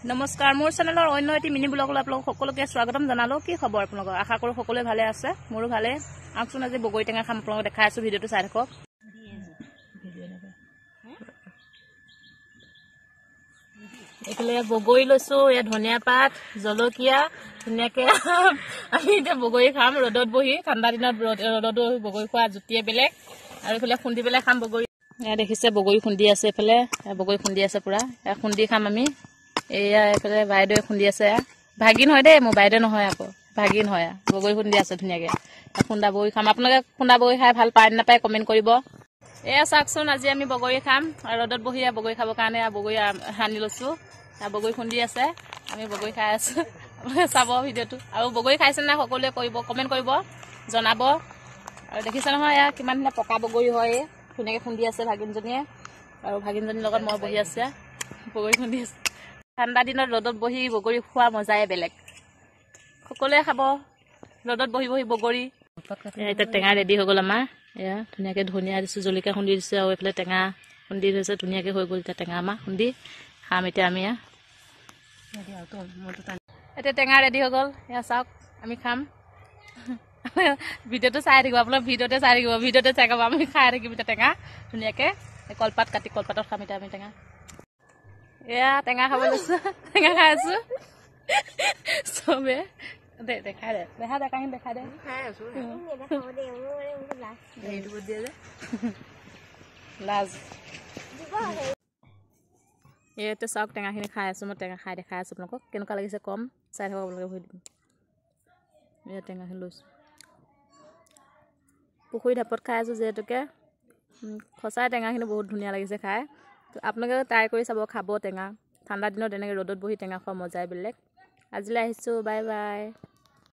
নমস্কাৰ, মোৰ চেনেলৰ অন্য এটি মিনি ব্লগলৈ আপোনালোক সকলোকে স্বাগতম জনালোঁ। কি খবৰ আপোনালোকৰ? আশা কৰোঁ সকলোৱে ভালে আছে, মোৰো ভালে। আহকচোন আজি বগৰী টেঙা খাম, আপোনালোকক দেখাই আছোঁ, ভিডিঅ'টো চাই থাকক। এইফালে বগৰী লৈছোঁ, ইয়াত ধনিয়া পাত, জলকীয়া, ধুনীয়াকৈ আমি এতিয়া বগৰী খাম ৰ'দত বহি। ঠাণ্ডা দিনত ৰ'দত বগৰী খোৱা জুতিয়ে বেলেগ। আৰু এইফালে খুন্দি পেলাই খাম বগৰী। এয়া দেখিছে বগৰী খুন্দি আছে, এইফালে বগৰী খুন্দি আছে পুৰা। এয়া খুন্দি খাম আমি। এয়া এইফালে বাইদেৱে খুন্দি আছে, ভাগিন হয় দেই, মোৰ বাইদেউ নহয় আকৌ, ভাগিন হয়। বগৰী খুন্দি আছে ধুনীয়াকৈ, খুন্দা বগৰী খাম। আপোনালোকে খুন্দা বগৰী খাই ভাল পায় নাপায় কমেণ্ট কৰিব। এয়া চাওকচোন, আজি আমি বগৰী খাম, ৰ'দত বহি বগৰী খাবৰ কাৰণে বগৰী আনি লৈছোঁ। বগৰী খুন্দি আছে, আমি বগৰী খাই আছোঁ। চাব ভিডিঅ'টো। আৰু বগৰী খাইছে নাই সকলোৱে কৰিব, কমেণ্ট কৰিব, জনাব। আৰু দেখিছে নহয়, এয়া কিমান ধুনীয়া পকা বগৰী হয়, ধুনীয়াকৈ খুন্দি আছে ভাগিনজনীয়ে। আৰু ভাগিনজনীৰ লগত মই বহি আছে, বগৰী খুন্দি আছে। ঠাণ্ডা দিনত ৰ'দত বহি বগৰী খোৱা মজাই বেলেগ। সকলোৱে খাব ৰ'দত বহি বহি বগৰী। এতিয়া টেঙা ৰেডি হৈ গ'ল আমাৰ। এয়া ধুনীয়াকৈ ধনিয়া দিছোঁ, জলকীয়া খুন্দি দিছোঁ, আৰু এইফালে টেঙা খুন্দি থৈছে, ধুনীয়াকৈ হৈ গ'ল। এতিয়া টেঙা আমাৰ খুন্দি খাম এতিয়া আমি। এতিয়া টেঙা ৰেডি হৈ গ'ল, এয়া চাওক আমি খাম। ভিডিঅ'টো চাই থাকিব, আপোনাৰ ভিডিঅ'তে চাই থাকিব, ভিডিঅ'তে চাই থাকিব, আমি খাই থাকিম এতিয়া টেঙা ধুনীয়াকৈ। কলপাত কাটি কলপাতত খাম এতিয়া আমি টেঙা। এয়া টেঙা খাব লৈছোঁ, টেঙা খাই আছোঁ চবে। দেখাই দে, দেখাই দে, কাহিনী দেখাই দে। লাজ ইয়াতে চাওক, টেঙাখিনি খাই আছোঁ মই, টেঙা খাই দেখাই আছোঁ আপোনালোকক। কেনেকুৱা লাগিছে কম, চাই থাকক আপোনালোকে ভৰি দিব। এয়া টেঙাখিনি লৈছোঁ, পুখুৰী ঢাপত খাই আছোঁ যিহেতুকে। সঁচাই টেঙাখিনি বহুত ধুনীয়া লাগিছে খাই। আপোনালোকে ট্ৰাই কৰি চাব, খাব টেঙা। ঠাণ্ডা দিনত এনেকৈ ৰ'দত বহি টেঙা খোৱা মজাই বেলেগ। আজিলৈ আহিছোঁ, বাই বাই।